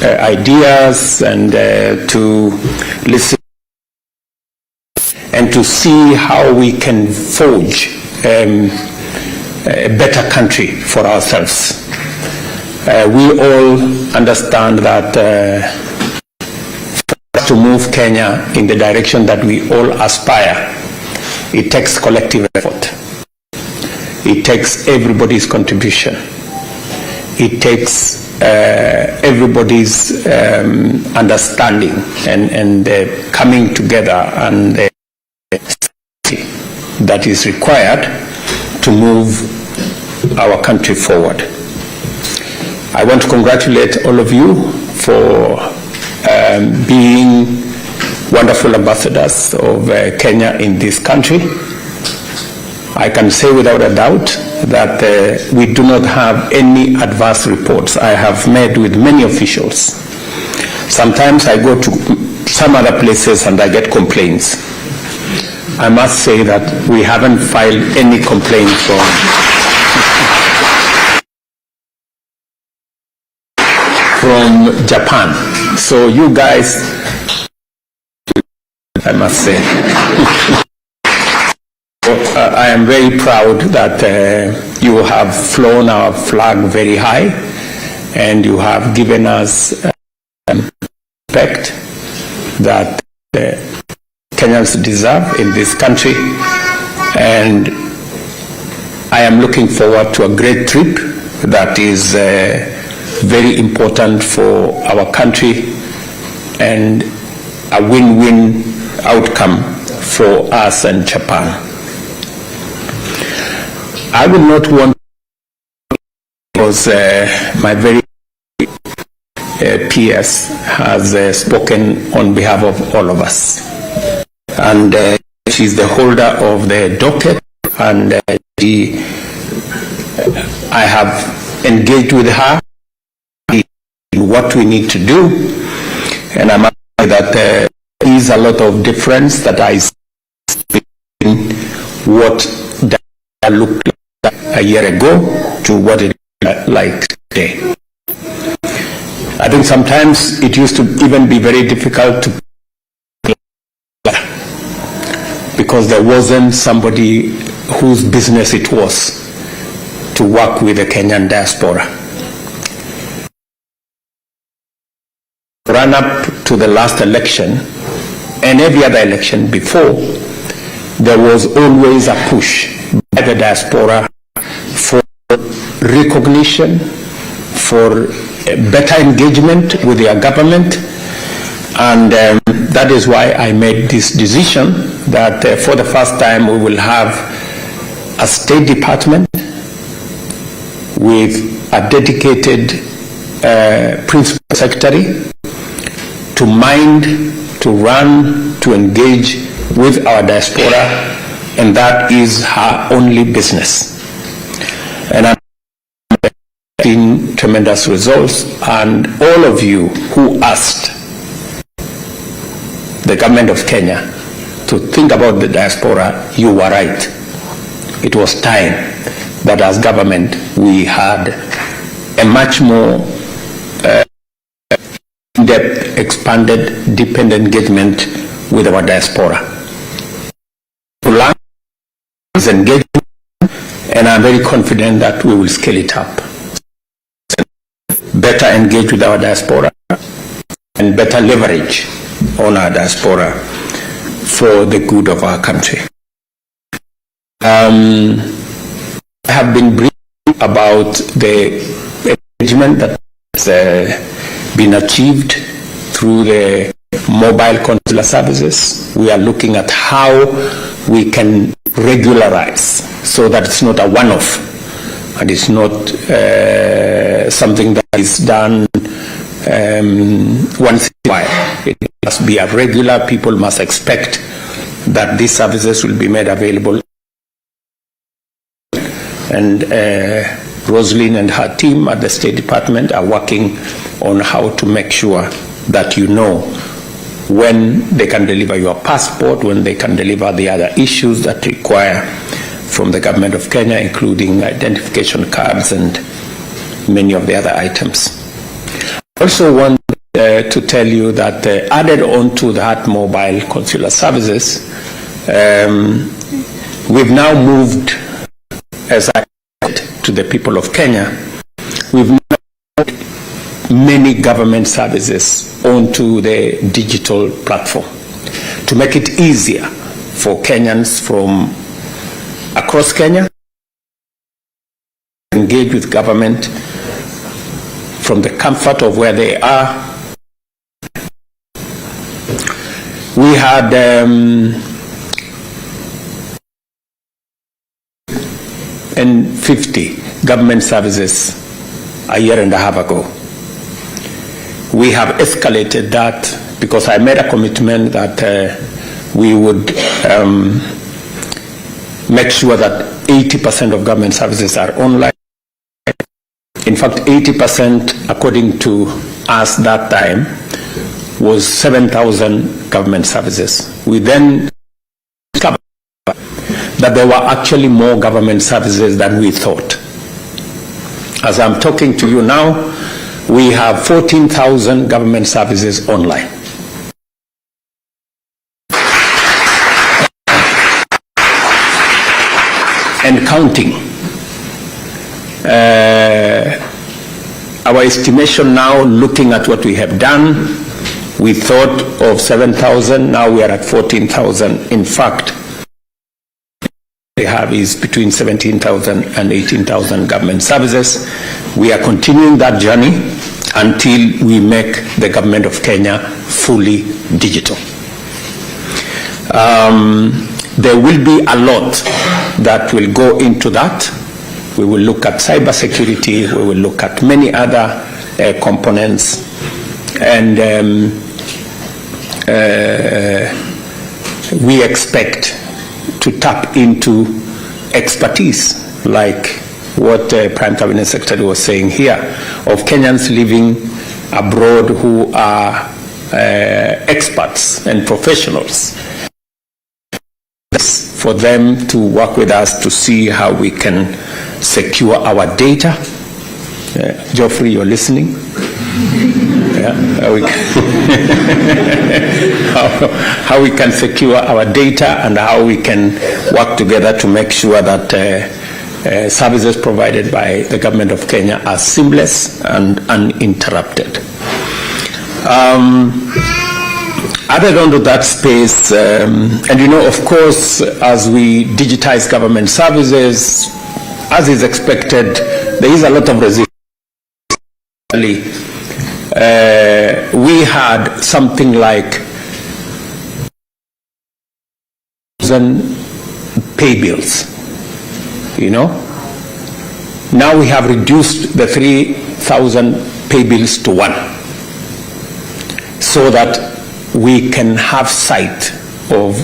ideas and to listen and to see how we can forge a better country for ourselves. We all understand that for us to move Kenya in the direction that we all aspire, it takes collective effort. It takes everybody's contribution. It takes everybody's understanding and coming together and the that is required to move our country forward. I want to congratulate all of you for being wonderful ambassadors of Kenya in this country. I can say without a doubt that we do not have any adverse reports. I have met with many officials. Sometimes I go to some other places and I get complaints. I must say that we haven't filed any complaints from Japan. So you guys, I must say. I am very proud that you have flown our flag very high and you have given us respect that Kenyans deserve in this country, and I am looking forward to a great trip that is very important for our country and a win-win outcome for us and Japan. I would not want, because my very PS has spoken on behalf of all of us. And she's the holder of the docket, and I have engaged with her in what we need to do, and I'm aware that there is a lot of difference that I see in what that looked like a year ago to what it is like today. I think sometimes it used to even be very difficult to, because there wasn't somebody whose business it was to work with the Kenyan diaspora. Run up to the last election and every other election before, there was always a push by the diaspora for recognition, for better engagement with their government, and that is why I made this decision that for the first time we will have a State Department with a dedicated Principal Secretary to mind, to run, to engage with our diaspora, and that is her only business. And I'm seeing tremendous results, and all of you who asked the government of Kenya to think about the diaspora, you were right. It was time that as government we had a much more in-depth, expanded, deepened engagement with our diaspora. To learn is engagement, and I'm very confident that we will scale it up. Better engage with our diaspora and better leverage on our diaspora for the good of our country. I have been briefed about the engagement that has been achieved through the mobile consular services. We are looking at how we can regularize so that it's not a one-off and it's not something that is done once in a while. It must be a regular. People must expect that these services will be made available. And Rosalyn and her team at the State Department are working on how to make sure that you know when they can deliver your passport, when they can deliver the other issues that require from the government of Kenya, including identification cards and many of the other items. also want to tell you that added on to that mobile consular services, we've now moved, as I said to the people of Kenya, we've moved many government services onto the digital platform to make it easier for Kenyans from across Kenya to engage with government from the comfort of where they are. We had 50 government services a year and a half ago. We have escalated that because I made a commitment that we would make sure that 80% of government services are online. In fact, 80%, according to us that time, was 7,000 government services. We then discovered that there were actually more government services than we thought. As I'm talking to you now, we have 14,000 government services online. And counting. Our estimation now, looking at what we have done, we thought of 7,000, now we are at 14,000. In fact, we have is between 17,000 and 18,000 government services. We are continuing that journey until we make the government of Kenya fully digital. There will be a lot that will go into that. We will look at cybersecurity, we will look at many other components, and we expect to tap into expertise like what Prime Cabinet Secretary was saying here, of Kenyans living abroad who are experts and professionals, for them to work with us to see how we can secure our data. Geoffrey, you're listening? Yeah, how we can secure our data and how we can work together to make sure that services provided by the government of Kenya are seamless and uninterrupted. Added onto that space, and you know, of course, as we digitize government services, as is expected, there is a lot of resistance. We had something like pay bills, you know. Now we have reduced the 3,000 pay bills to 1, so that we can have sight of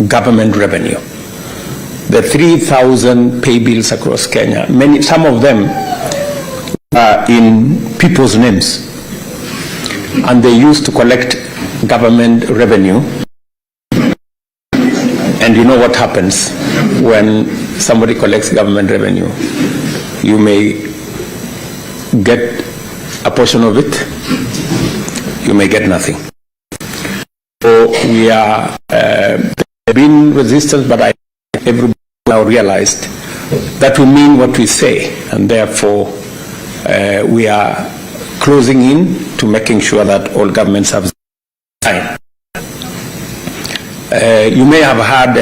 government revenue. The 3,000 pay bills across Kenya, some of them are in people's names, and they used to collect government revenue. And you know what happens when somebody collects government revenue? You may get a portion of it, you may get nothing. So we are being resistant, but everybody now realized that we mean what we say, and therefore we are closing in to making sure that all government services are fine. You may have heard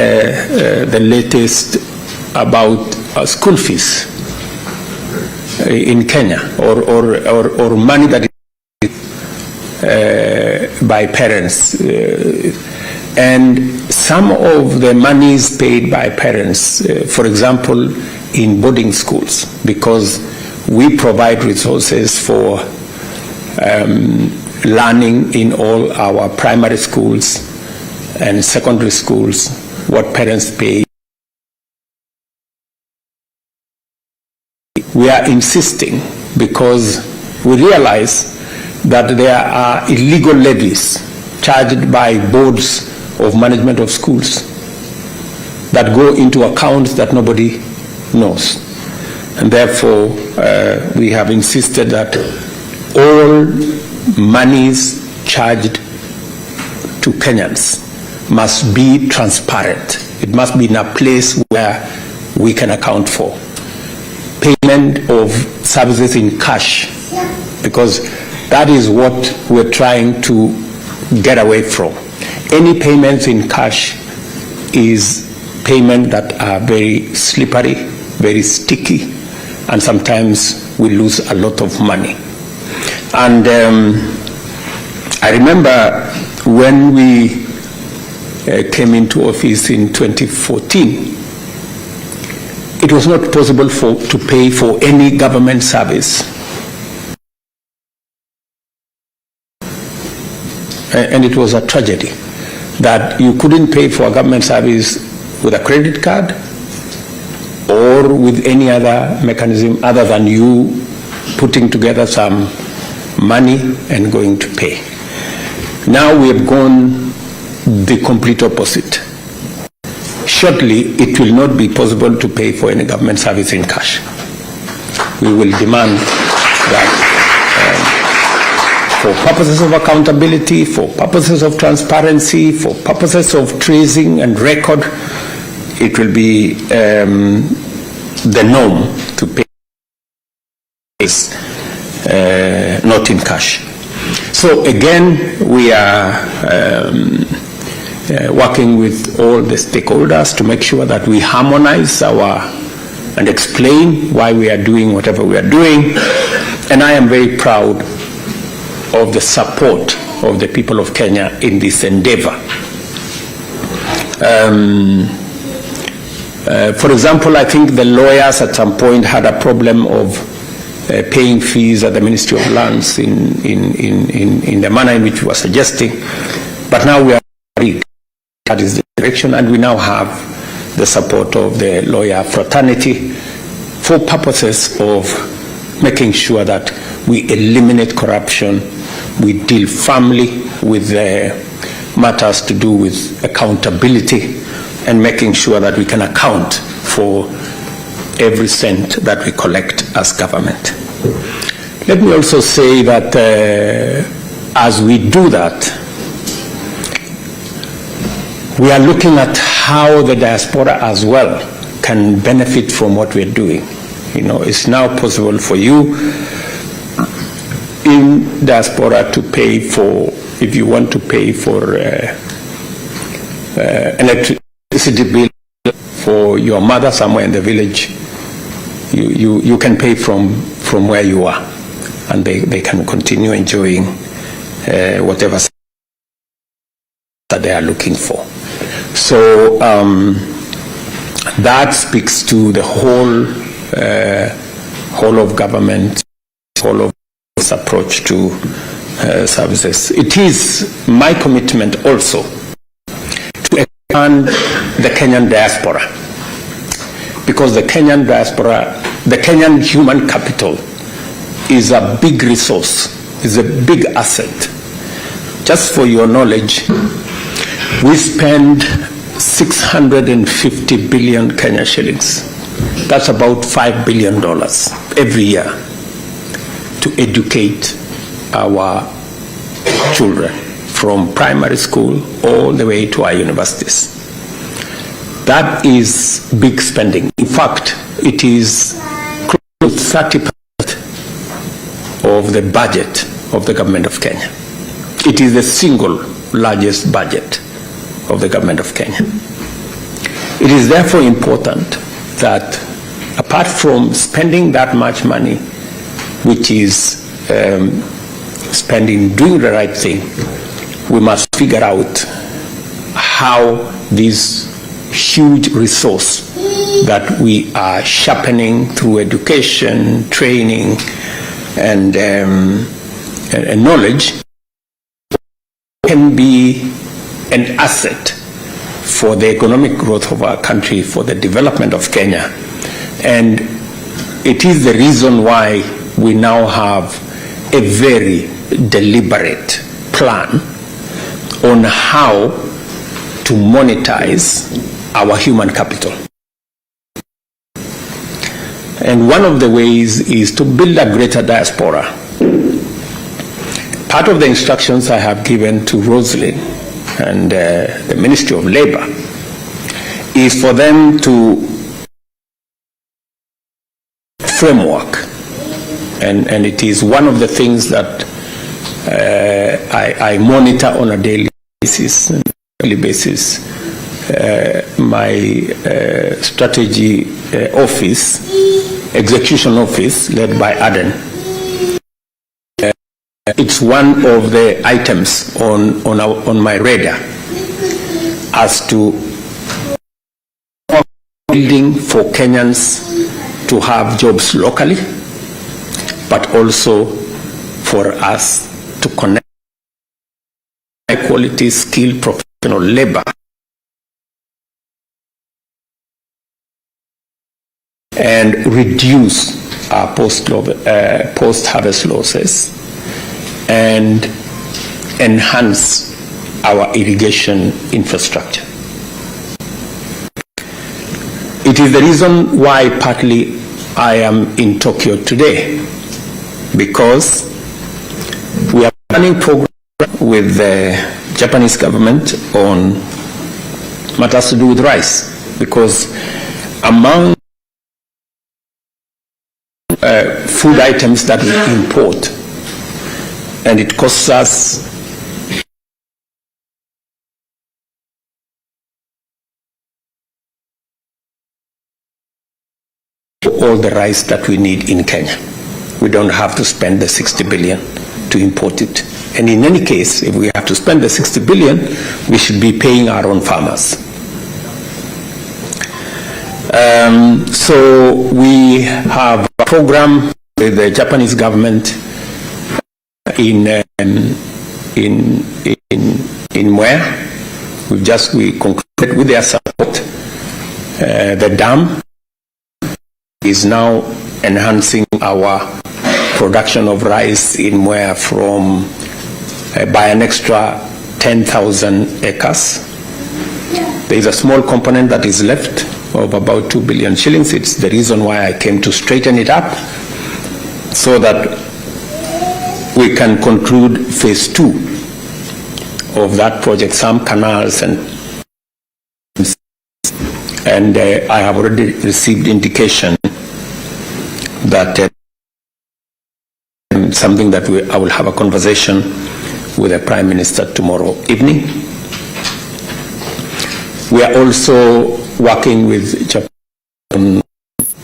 the latest about school fees in Kenya, or money that is by parents, and some of the monies paid by parents, for example, in boarding schools, because we provide resources for learning in all our primary schools and secondary schools, what parents pay. We are insisting because we realize that there are illegal levies charged by boards of management of schools that go into accounts that nobody knows. And therefore, we have insisted that all monies charged to Kenyans must be transparent. It must be in a place where we can account for. Payment of services in cash, because that is what we're trying to get away from. Any payments in cash is payment that are very slippery, very sticky, and sometimes we lose a lot of money. And I remember when we came into office in 2014, it was not possible to pay for any government service. And it was a tragedy that you couldn't pay for a government service with a credit card or with any other mechanism other than you putting together some money and going to pay. Now we have gone the complete opposite. Shortly, it will not be possible to pay for any government service in cash. We will demand that for purposes of accountability, for purposes of transparency, for purposes of tracing and record, it will be the norm to pay not in cash. So again, we are working with all the stakeholders to make sure that we harmonize and explain why we are doing whatever we are doing. And I am very proud of the support of the people of Kenya in this endeavor. For example, I think the lawyers at some point had a problem of paying fees at the Ministry of Lands in the manner in which we were suggesting. But now we are agreed. That is the direction, and we now have the support of the lawyer fraternity for purposes of making sure that we eliminate corruption, we deal firmly with matters to do with accountability, and making sure that we can account for every cent that we collect as government. Let me also say that as we do that, we are looking at how the diaspora as well can benefit from what we're doing. You know, it's now possible for you in diaspora to pay for, if you want to pay for electricity bill for your mother somewhere in the village, you can pay from where you are, and they can continue enjoying whatever that they are looking for. So that speaks to the whole of government, whole of this approach to services. It is my commitment also to expand the Kenyan diaspora, because the Kenyan diaspora, the Kenyan human capital is a big resource, is a big asset. Just for your knowledge, we spend 650 billion Kenya shillings. That's about $5 billion every year to educate our children from primary school all the way to our universities. That is big spending. In fact, it is close to 30% of the budget of the government of Kenya. It is the single largest budget of the government of Kenya. It is therefore important that apart from spending that much money, which is spending doing the right thing, we must figure out how this huge resource that we are sharpening through education, training, and knowledge can be an asset for the economic growth of our country, for the development of Kenya. And it is the reason why we now have a very deliberate plan on how to monetize our human capital. And one of the ways is to build a greater diaspora part of the instructions I have given to Roslyn and the Ministry of Labor is for them to framework, and it is one of the things that I monitor on a daily basis. My strategy office, execution office, led by Aden. It's one of the items on my radar as to building for Kenyans to have jobs locally, but also for us to connect high quality skilled professional labor and reduce our post-harvest losses and enhance our irrigation infrastructure. It is the reason why partly I am in Tokyo today, because we are planning program with the Japanese government on matters to do with rice, because among food items that we import, and it costs us all the rice that we need in Kenya. We don't have to spend the 60 billion to import it. And in any case, if we have to spend the 60 billion, we should be paying our own farmers. So we have a program with the Japanese government in where we concluded with their support. The dam is now enhancing our production of rice in Mwea from by an extra 10,000 acres. There is a small component that is left of about 2 billion shillings. It's the reason why I came to straighten it up, so that we can conclude phase 2 of that project, some canals and I have already received indication that something that I will have a conversation with the Prime Minister tomorrow evening. We are also working with Japan on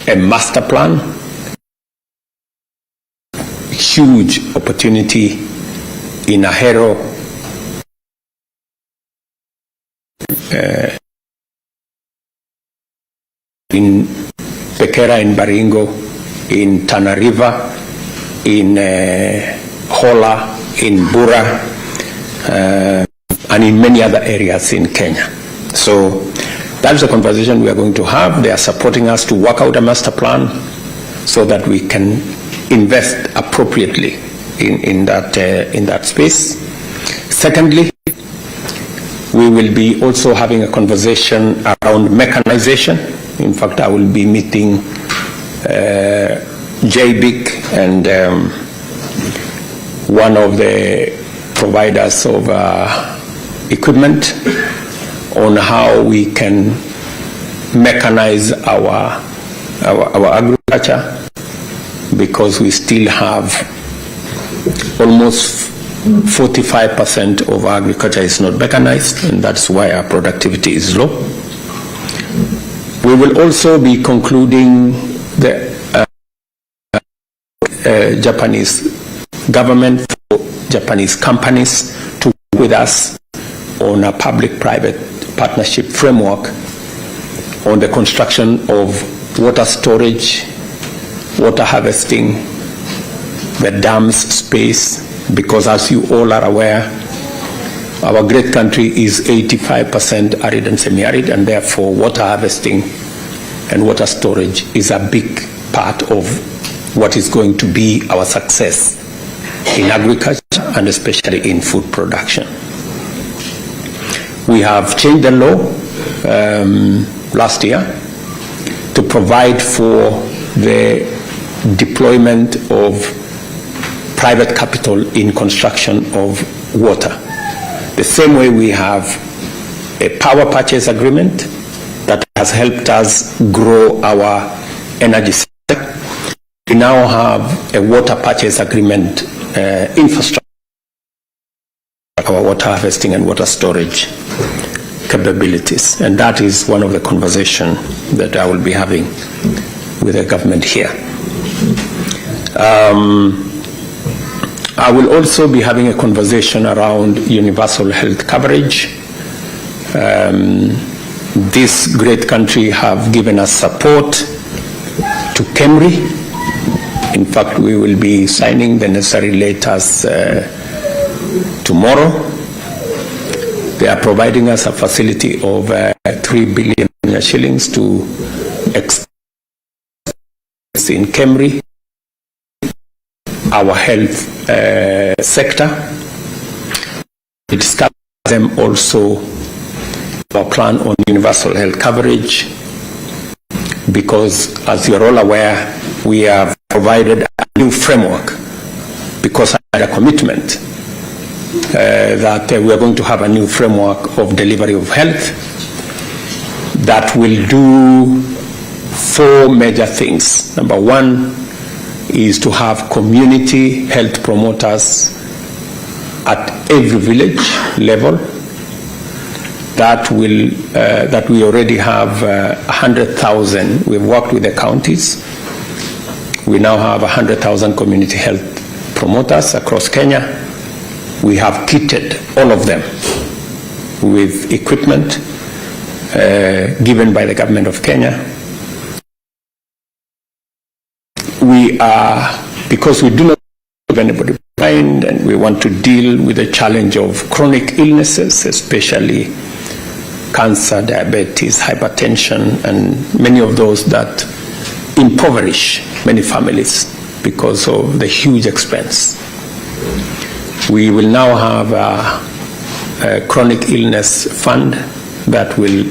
a master plan, huge opportunity in Ahero, in Pekera, in Baringo, in Tana River, in Hola, in Bura, and in many other areas in Kenya. So that's the conversation we are going to have. They are supporting us to work out a master plan so that we can invest appropriately in that space. Secondly, we will be also having a conversation around mechanization. In fact, I will be meeting JBIC and one of the providers of equipment on how we can mechanize our agriculture, because we still have almost 45% of our agriculture is not mechanized, and that's why our productivity is low. We will also be concluding the Japanese government, for Japanese companies to work with us on a public-private partnership framework on the construction of water storage, water harvesting, the dams space, because as you all are aware, our great country is 85% arid and semi-arid, and therefore water harvesting and water storage is a big part of what is going to be our success in agriculture and especially in food production. We have changed the law last year to provide for the deployment of private capital in construction of water. The same way we have a power purchase agreement that has helped us grow our energy sector. We now have a water purchase agreement infrastructure, our water harvesting and water storage capabilities. And that is one of the conversations that I will be having with the government here. I will also be having a conversation around universal health coverage. This great country have given us support to KEMRI. In fact, we will be signing the necessary letters tomorrow. They are providing us a facility of 3 billion shillings to extend in KEMRI, our health sector. We discussed them also our plan on universal health coverage, because as you're all aware, we have provided a new framework because I had a commitment that we are going to have a new framework of delivery of health that will do 4 major things. Number 1 is to have community health promoters at every village level. That we already have 100,000. We've worked with the counties. We now have 100,000 community health promoters across Kenya. We have kitted all of them with equipment given by the government of Kenya. We are, because we do not leave anybody behind, and we want to deal with the challenge of chronic illnesses, especially cancer, diabetes, hypertension, and many of those that impoverish many families because of the huge expense. We will now have a chronic illness fund that will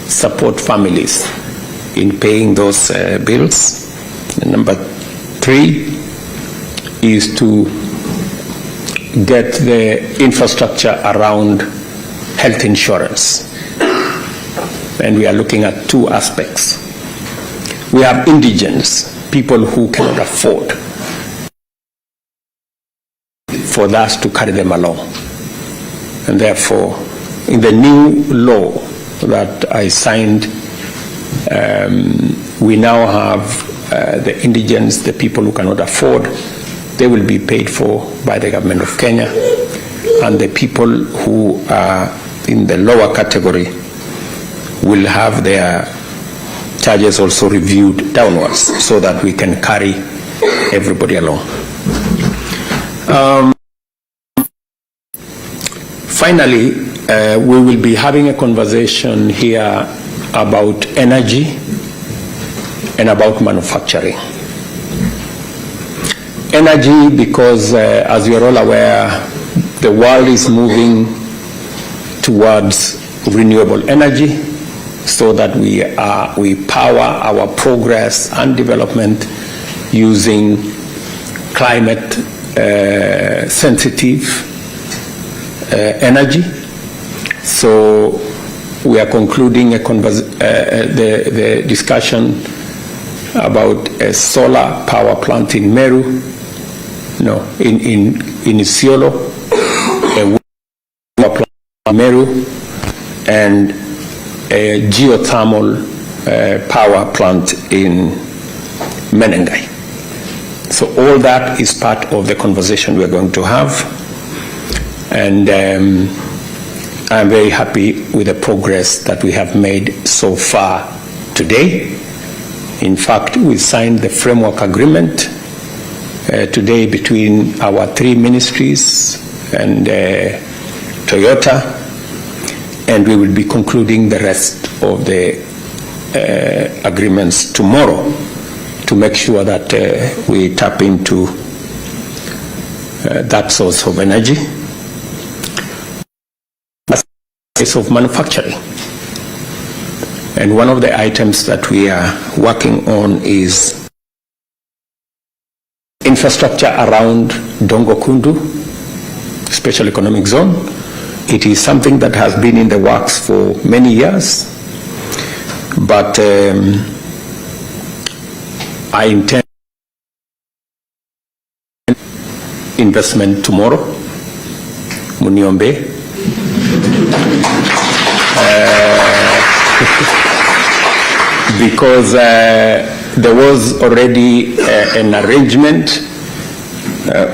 support families in paying those bills. And number 3 is to get the infrastructure around health insurance. And we are looking at 2 aspects. We have indigents, people who cannot afford for us to carry them along. And therefore, in the new law that I signed, we now have the indigents, the people who cannot afford, they will be paid for by the government of Kenya. And the people who are in the lower category will have their charges also reviewed downwards so that we can carry everybody along. Finally, we will be having a conversation here about energy and about manufacturing. Energy, because as you're all aware, the world is moving towards renewable energy, so that we power our progress and development using climate sensitive energy. So we are concluding the discussion about a solar power plant in Meru, in Isiolo, a wind power plant in Meru, and a geothermal power plant in Menengai. So all that is part of the conversation we're going to have. And I'm very happy with the progress that we have made so far today. In fact, we signed the framework agreement today between our 3 ministries and Toyota, and we will be concluding the rest of the agreements tomorrow to make sure that we tap into that source of energy. Of manufacturing. And one of the items that we are working on is infrastructure around Dongo Kundu, Special Economic Zone. It is something that has been in the works for many years, but I intend investment tomorrow, Muniombe. Because there was already an arrangement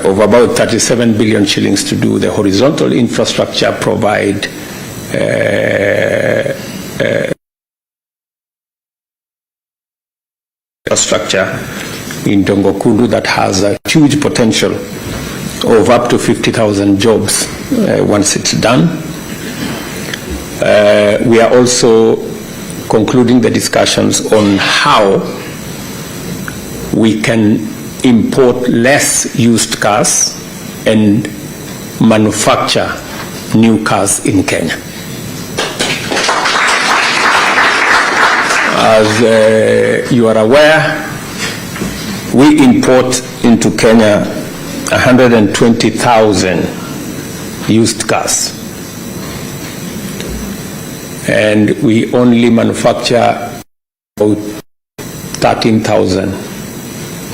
of about 37 billion shillings to do the horizontal infrastructure, provide infrastructure in Dongo Kundu that has a huge potential of up to 50,000 jobs once it's done. We are also concluding the discussions on how we can import less used cars and manufacture new cars in Kenya. As you are aware, we import into Kenya 120,000 used cars, and we only manufacture about 13,000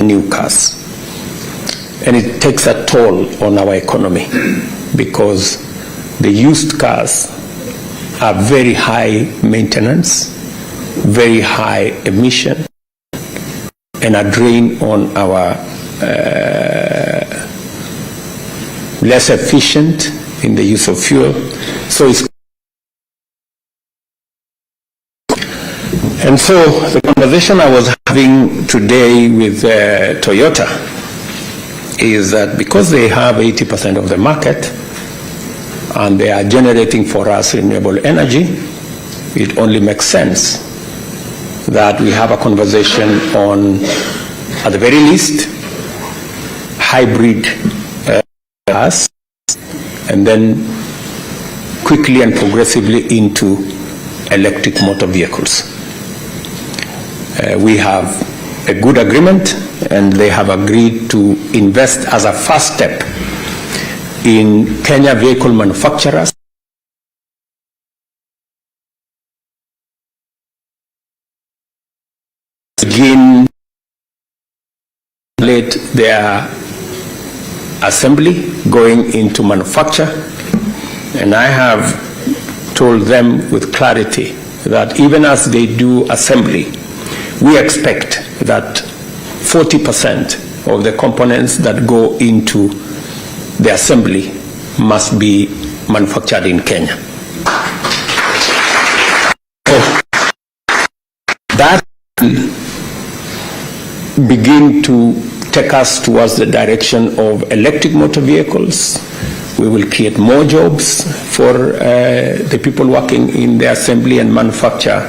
new cars. And it takes a toll on our economy because the used cars are very high maintenance, very high emission, and a drain on our less efficient in the use of fuel. So it's And so the conversation I was having today with Toyota is that because they have 80% of the market and they are generating for us renewable energy, it only makes sense that we have a conversation on, at the very least, hybrid cars, and then quickly and progressively into electric motor vehicles. We have a good agreement, and they have agreed to invest as a first step in Kenya vehicle manufacturers begin their assembly going into manufacture. And I have told them with clarity that even as they do assembly, we expect that 40% of the components that go into the assembly must be manufactured in Kenya. So that will begin to take us towards the direction of electric motor vehicles. We will create more jobs for the people working in the assembly and manufacture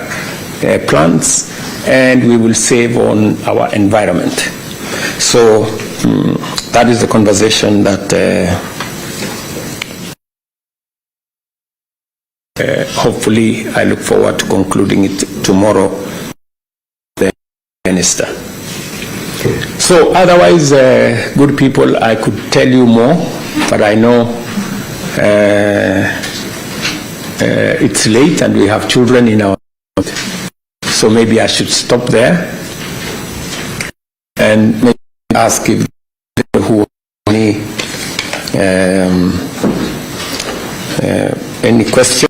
plants, and we will save on our environment. So that is the conversation that hopefully I look forward to concluding it tomorrow, the minister. So otherwise, good people, I could tell you more, but I know it's late and we have children in our so maybe I should stop there and maybe ask if who any question.